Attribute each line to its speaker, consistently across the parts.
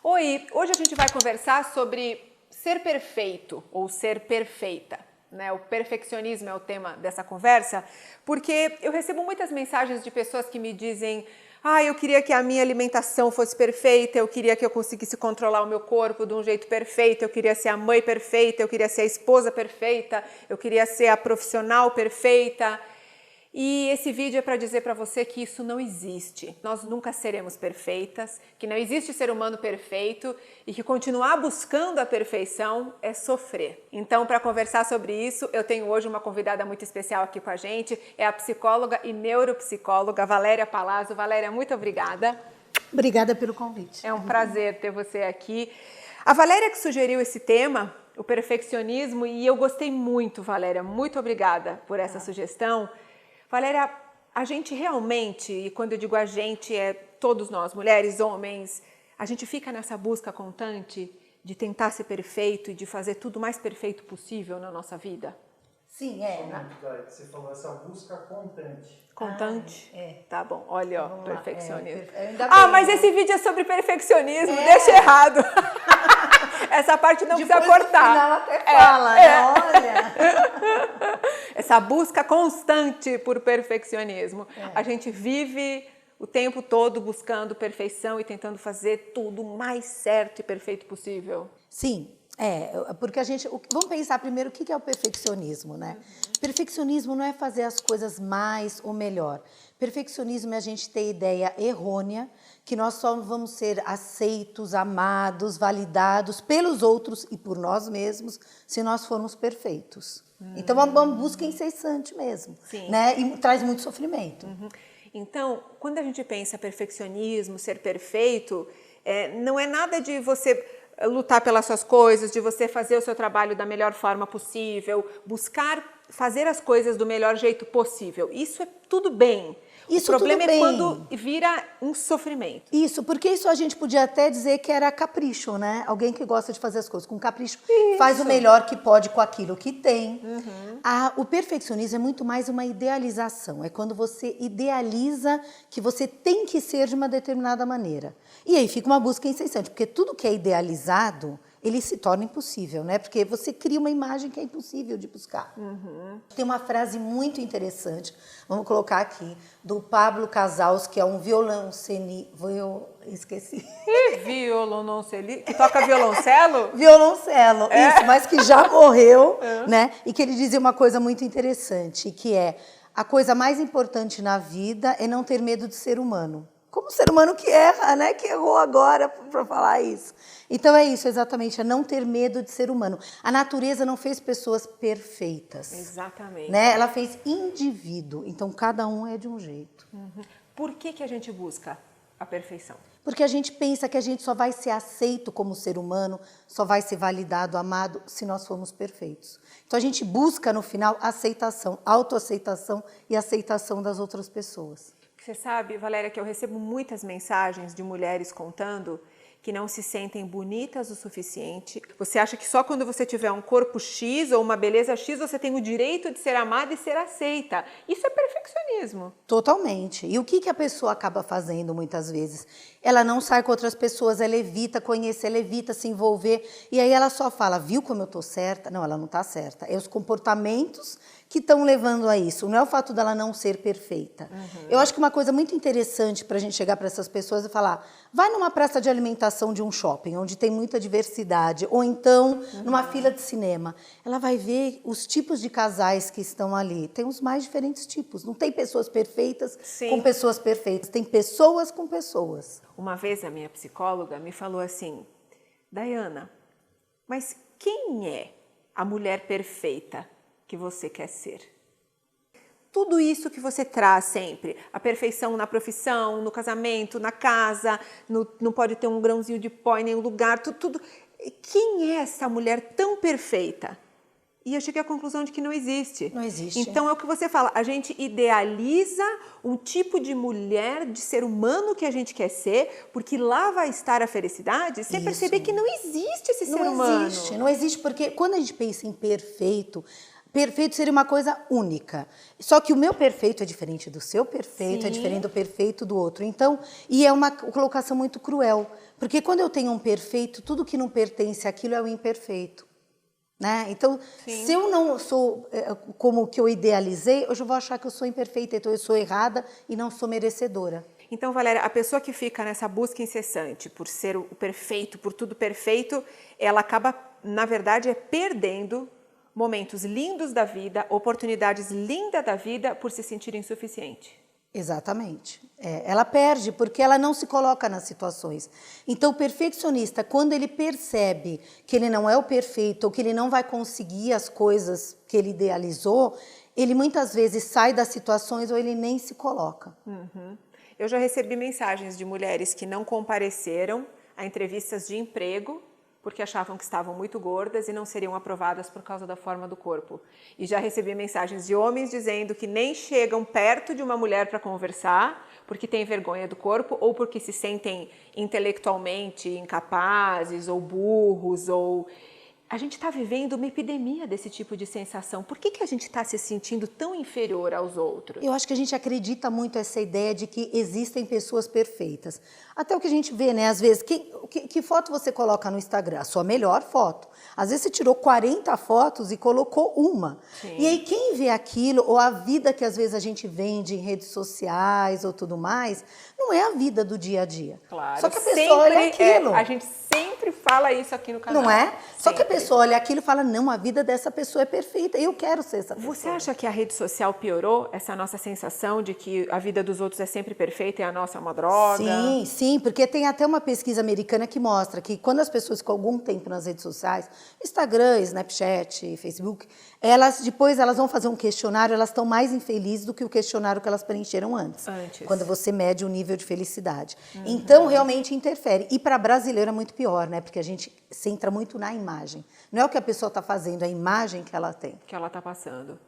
Speaker 1: Oi, hoje a gente vai conversar sobre ser perfeito ou ser perfeita, né? O perfeccionismo é o tema dessa conversa, porque eu recebo muitas mensagens de pessoas que me dizem: eu queria que a minha alimentação fosse perfeita, eu queria que eu conseguisse controlar o meu corpo de um jeito perfeito, eu queria ser a mãe perfeita, eu queria ser a esposa perfeita, eu queria ser a profissional perfeita. E esse vídeo é para dizer para você que isso não existe. Nós nunca seremos perfeitas, que não existe ser humano perfeito e que continuar buscando a perfeição é sofrer. Então, para conversar sobre isso, eu tenho hoje uma convidada muito especial aqui com a gente, é a psicóloga e neuropsicóloga Valéria Palazzo. Valéria, muito obrigada.
Speaker 2: Obrigada pelo convite.
Speaker 1: É um prazer ter você aqui. A Valéria que sugeriu esse tema, o perfeccionismo, e eu gostei muito, Valéria. Muito obrigada por essa sugestão. Valéria, a gente realmente, e quando eu digo a gente, é todos nós, mulheres, homens, a gente fica nessa busca constante de tentar ser perfeito e de fazer tudo o mais perfeito possível na nossa vida?
Speaker 2: Sim,
Speaker 3: Você falou essa busca constante.
Speaker 1: Constante?
Speaker 2: É.
Speaker 1: Tá bom, olha, ó,
Speaker 2: Vamos lá,
Speaker 1: perfeccionismo.
Speaker 2: ainda bem,
Speaker 1: Mas
Speaker 2: né?
Speaker 1: esse vídeo é sobre perfeccionismo, deixa errado. Essa parte não
Speaker 2: Depois
Speaker 1: precisa cortar.
Speaker 2: No final até fala, né? Olha.
Speaker 1: Essa busca constante por perfeccionismo. A gente vive o tempo todo buscando perfeição e tentando fazer tudo o mais certo e perfeito possível.
Speaker 2: Sim, porque a gente... Vamos pensar primeiro o que é o perfeccionismo, né? Perfeccionismo não é fazer as coisas mais ou melhor. Perfeccionismo é a gente ter ideia errônea que nós só vamos ser aceitos, amados, validados pelos outros e por nós mesmos se nós formos perfeitos. Então, é uma busca incessante mesmo,
Speaker 1: Sim.
Speaker 2: né? E traz muito sofrimento.
Speaker 1: Então, quando a gente pensa perfeccionismo, ser perfeito, não é nada de você lutar pelas suas coisas, de você fazer o seu trabalho da melhor forma possível, buscar fazer as coisas do melhor jeito possível. Isso é tudo bem.
Speaker 2: Isso
Speaker 1: o problema
Speaker 2: tudo
Speaker 1: é
Speaker 2: bem.
Speaker 1: quando vira um sofrimento.
Speaker 2: Isso, porque isso a gente podia até dizer que era capricho, né? Alguém que gosta de fazer as coisas com capricho, faz o melhor que pode com aquilo que tem. O perfeccionismo é muito mais uma idealização. É quando você idealiza que você tem que ser de uma determinada maneira. E aí fica uma busca incessante, porque tudo que é idealizado, ele se torna impossível, né? Porque você cria uma imagem que é impossível de buscar. Tem uma frase muito interessante, vamos colocar aqui, do Pablo Casals, que é um violonceli... Esqueci.
Speaker 1: Violonceli, que toca violoncelo?
Speaker 2: Violoncelo, isso, mas que já morreu, né? E que ele dizia uma coisa muito interessante, que é: a coisa mais importante na vida é não ter medo de ser humano. Como ser humano que erra, né? Que errou agora para falar isso. Então é isso, exatamente, é não ter medo de ser humano. A natureza não fez pessoas perfeitas.
Speaker 1: Exatamente.
Speaker 2: Né? Ela fez indivíduo, então cada um é de um jeito.
Speaker 1: Por que a gente busca a perfeição?
Speaker 2: Porque a gente pensa que a gente só vai ser aceito como ser humano, só vai ser validado, amado, se nós formos perfeitos. Então a gente busca no final aceitação, autoaceitação e aceitação das outras pessoas.
Speaker 1: Você sabe, Valéria, que eu recebo muitas mensagens de mulheres contando que não se sentem bonitas o suficiente. Você acha que só quando você tiver um corpo X ou uma beleza X você tem o direito de ser amada e ser aceita. Isso é perfeccionismo.
Speaker 2: Totalmente. E o que a pessoa acaba fazendo muitas vezes? Ela não sai com outras pessoas, ela evita conhecer, ela evita se envolver. E aí ela só fala, viu como eu tô certa? Não, ela não tá certa. É os comportamentos que estão levando a isso. Não é o fato dela não ser perfeita. Eu acho que uma coisa muito interessante para a gente chegar para essas pessoas é falar, vai numa praça de alimentação de um shopping, onde tem muita diversidade, ou então numa fila de cinema. Ela vai ver os tipos de casais que estão ali. Tem os mais diferentes tipos. Não tem pessoas perfeitas com pessoas perfeitas. Tem pessoas com pessoas.
Speaker 1: Uma vez a minha psicóloga me falou assim, Dayana, mas quem é a mulher perfeita que você quer ser? Tudo isso que você traz sempre, a perfeição na profissão, no casamento, na casa, não pode ter um grãozinho de pó em nenhum lugar, tudo. Quem é essa mulher tão perfeita? E eu cheguei à conclusão de que não existe.
Speaker 2: Não existe.
Speaker 1: Então é o que você fala, a gente idealiza um tipo de mulher, de ser humano que a gente quer ser, porque lá vai estar a felicidade, sem perceber que não existe esse ser humano.
Speaker 2: Não existe, porque quando a gente pensa em perfeito, perfeito seria uma coisa única. Só que o meu perfeito é diferente do seu perfeito, é diferente do perfeito do outro. Então, e é uma colocação muito cruel, Porque quando eu tenho um perfeito, tudo que não pertence àquilo é o imperfeito. Né? Então,
Speaker 1: Sim.
Speaker 2: se eu não sou como que eu idealizei, hoje eu vou achar que eu sou imperfeita, então eu sou errada e não sou merecedora.
Speaker 1: Então, Valéria, a pessoa que fica nessa busca incessante por ser o perfeito, por tudo perfeito, ela acaba, na verdade, perdendo momentos lindos da vida, oportunidades lindas da vida por se sentir insuficiente.
Speaker 2: Exatamente. Ela perde porque ela não se coloca nas situações. Então, o perfeccionista, quando ele percebe que ele não é o perfeito ou que ele não vai conseguir as coisas que ele idealizou, ele muitas vezes sai das situações ou ele nem se coloca.
Speaker 1: Eu já recebi mensagens de mulheres que não compareceram a entrevistas de emprego porque achavam que estavam muito gordas e não seriam aprovadas por causa da forma do corpo. E já recebi mensagens de homens dizendo que nem chegam perto de uma mulher para conversar porque têm vergonha do corpo ou porque se sentem intelectualmente incapazes ou burros ou... A gente está vivendo uma epidemia desse tipo de sensação. Por que a gente está se sentindo tão inferior aos outros?
Speaker 2: Eu acho que a gente acredita muito essa ideia de que existem pessoas perfeitas. Até o que a gente vê, né? Às vezes, que foto você coloca no Instagram? A sua melhor foto. Às vezes você tirou 40 fotos e colocou uma.
Speaker 1: Sim.
Speaker 2: E aí quem vê aquilo, ou a vida que às vezes a gente vende em redes sociais ou tudo mais, não é a vida do dia a dia.
Speaker 1: Claro.
Speaker 2: Só que a pessoa olha aquilo.
Speaker 1: A gente sempre fala isso aqui no canal.
Speaker 2: Não é?
Speaker 1: Sempre.
Speaker 2: Só que a pessoa olha aquilo e fala, não, a vida dessa pessoa é perfeita, eu quero ser essa pessoa.
Speaker 1: Você acha que a rede social piorou essa nossa sensação de que a vida dos outros é sempre perfeita e a nossa é uma droga?
Speaker 2: Sim, sim, porque tem até uma pesquisa americana que mostra que quando as pessoas ficam algum tempo nas redes sociais, Instagram, Snapchat, Facebook, depois elas vão fazer um questionário, elas estão mais infelizes do que o questionário que elas preencheram antes. Quando você mede o nível de felicidade. Então, realmente interfere. E para brasileiro é muito pior, né? Porque a gente centra muito na imagem. Não é o que a pessoa está fazendo, é a imagem que ela tem.
Speaker 1: Que ela está passando.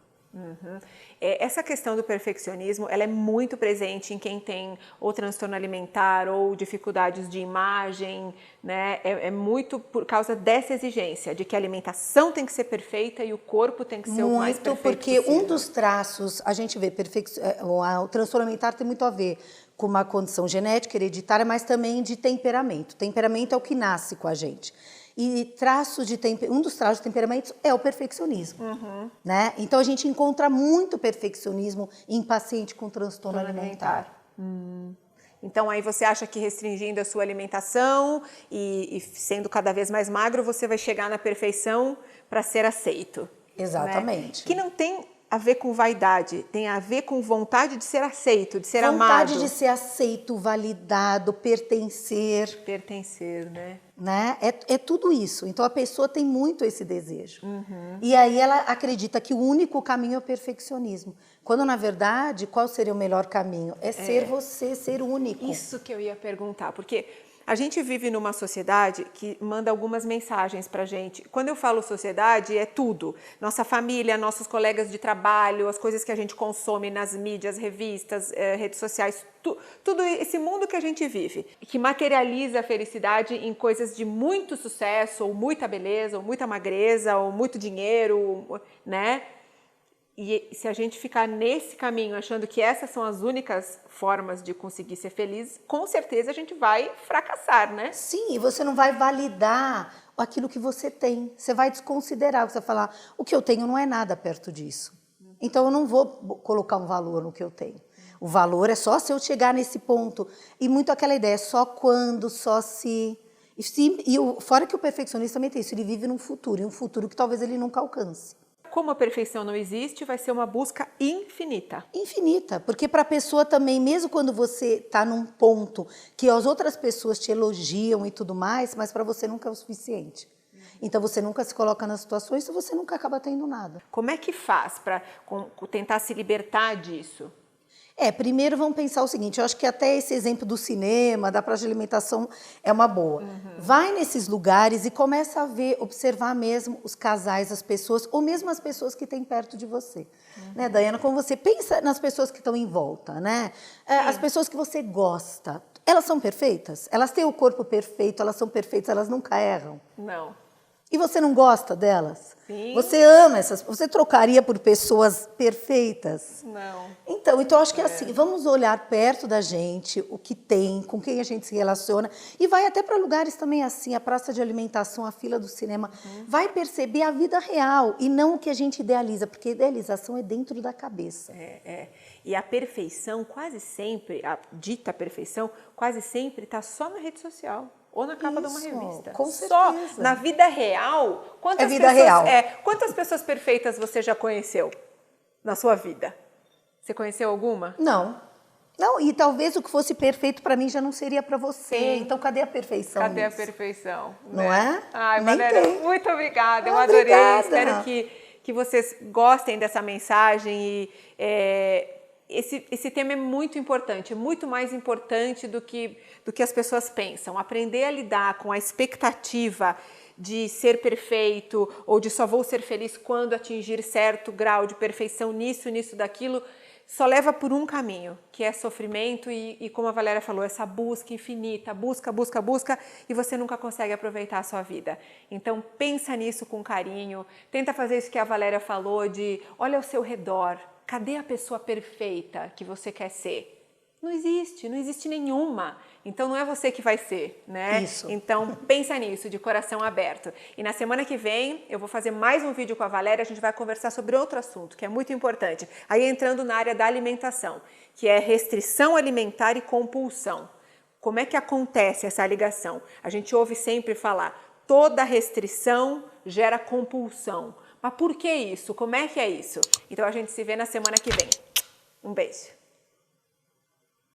Speaker 1: Essa questão do perfeccionismo, ela é muito presente em quem tem ou transtorno alimentar ou dificuldades de imagem, né? É muito por causa dessa exigência de que a alimentação tem que ser perfeita e o corpo tem que ser o mais perfeito
Speaker 2: porque
Speaker 1: possível.
Speaker 2: Um dos traços, a gente vê, o transtorno alimentar tem muito a ver com uma condição genética, hereditária, mas também de temperamento. Temperamento é o que nasce com a gente. E um dos traços de temperamento é o perfeccionismo. Né? Então, a gente encontra muito perfeccionismo em paciente com transtorno alimentar.
Speaker 1: Então, aí você acha que restringindo a sua alimentação e sendo cada vez mais magro, você vai chegar na perfeição para ser aceito.
Speaker 2: Exatamente.
Speaker 1: Né? Que não tem a ver com vaidade, tem a ver com vontade de ser aceito, de ser amado.
Speaker 2: Vontade de ser aceito, validado, pertencer.
Speaker 1: Pertencer, né?
Speaker 2: É tudo isso. Então, a pessoa tem muito esse desejo. E aí ela acredita que o único caminho é o perfeccionismo. Quando, na verdade, qual seria o melhor caminho? É ser você, ser único.
Speaker 1: Isso que eu ia perguntar, porque a gente vive numa sociedade que manda algumas mensagens pra gente. Quando eu falo sociedade, é tudo. Nossa família, nossos colegas de trabalho, as coisas que a gente consome nas mídias, revistas, redes sociais, tudo esse mundo que a gente vive, que materializa a felicidade em coisas de muito sucesso, ou muita beleza, ou muita magreza, ou muito dinheiro, né? E se a gente ficar nesse caminho, achando que essas são as únicas formas de conseguir ser feliz, com certeza a gente vai fracassar, né?
Speaker 2: Sim, e você não vai validar aquilo que você tem. Você vai desconsiderar, você vai falar, o que eu tenho não é nada perto disso. Então, eu não vou colocar um valor no que eu tenho. O valor é só se eu chegar nesse ponto. E muito aquela ideia, só quando, só se... Fora que o perfeccionista também tem isso, ele vive num futuro, e um futuro que talvez ele nunca alcance.
Speaker 1: Como a perfeição não existe, vai ser uma busca infinita.
Speaker 2: Infinita, porque para a pessoa também, mesmo quando você está num ponto que as outras pessoas te elogiam e tudo mais, mas para você nunca é o suficiente. Então você nunca se coloca nas situações e você nunca acaba tendo nada.
Speaker 1: Como é que faz para tentar se libertar disso?
Speaker 2: Primeiro vamos pensar o seguinte, eu acho que até esse exemplo do cinema, da praça de alimentação é uma boa. Vai nesses lugares e começa a ver, observar mesmo os casais, as pessoas, ou mesmo as pessoas que têm perto de você. Né, Daiana, como você pensa nas pessoas que estão em volta, né? As pessoas que você gosta, elas são perfeitas? Elas têm o corpo perfeito, elas são perfeitas, elas nunca erram?
Speaker 1: Não.
Speaker 2: E você não gosta delas?
Speaker 1: Sim.
Speaker 2: Você ama essas... Você trocaria por pessoas perfeitas?
Speaker 1: Não.
Speaker 2: Então eu acho que é assim, vamos olhar perto da gente, o que tem, com quem a gente se relaciona, e vai até para lugares também assim, a praça de alimentação, a fila do cinema, vai perceber a vida real e não o que a gente idealiza, porque idealização é dentro da cabeça.
Speaker 1: E a perfeição quase sempre, a dita perfeição, quase sempre está só na rede social. Ou na capa de uma revista.
Speaker 2: Com
Speaker 1: Só
Speaker 2: certeza.
Speaker 1: na vida real. Quantas
Speaker 2: vida
Speaker 1: pessoas,
Speaker 2: real.
Speaker 1: Quantas pessoas perfeitas você já conheceu na sua vida? Você conheceu alguma?
Speaker 2: Não. Não, e talvez o que fosse perfeito para mim já não seria para você.
Speaker 1: Sim.
Speaker 2: Então cadê a perfeição?
Speaker 1: Cadê a
Speaker 2: nisso?
Speaker 1: perfeição?
Speaker 2: Não
Speaker 1: né?
Speaker 2: é?
Speaker 1: Ai,
Speaker 2: Nem
Speaker 1: Valéria,
Speaker 2: tem.
Speaker 1: muito obrigada. Eu
Speaker 2: Obrigada.
Speaker 1: adorei. Espero que vocês gostem dessa mensagem. E esse tema é muito importante, é muito mais importante do que as pessoas pensam. Aprender a lidar com a expectativa de ser perfeito ou de só vou ser feliz quando atingir certo grau de perfeição nisso, daquilo, só leva por um caminho, que é sofrimento e como a Valéria falou, essa busca infinita, busca, e você nunca consegue aproveitar a sua vida. Então pensa nisso com carinho, tenta fazer isso que a Valéria falou de olha ao seu redor, cadê a pessoa perfeita que você quer ser? Não existe nenhuma. Então não é você que vai ser, né?
Speaker 2: Isso.
Speaker 1: Então pensa nisso, de coração aberto. E na semana que vem eu vou fazer mais um vídeo com a Valéria, a gente vai conversar sobre outro assunto, que é muito importante. Aí entrando na área da alimentação, que é restrição alimentar e compulsão. Como é que acontece essa ligação? A gente ouve sempre falar, toda restrição gera compulsão. Mas por que isso? Como é que é isso? Então a gente se vê na semana que vem. Um beijo.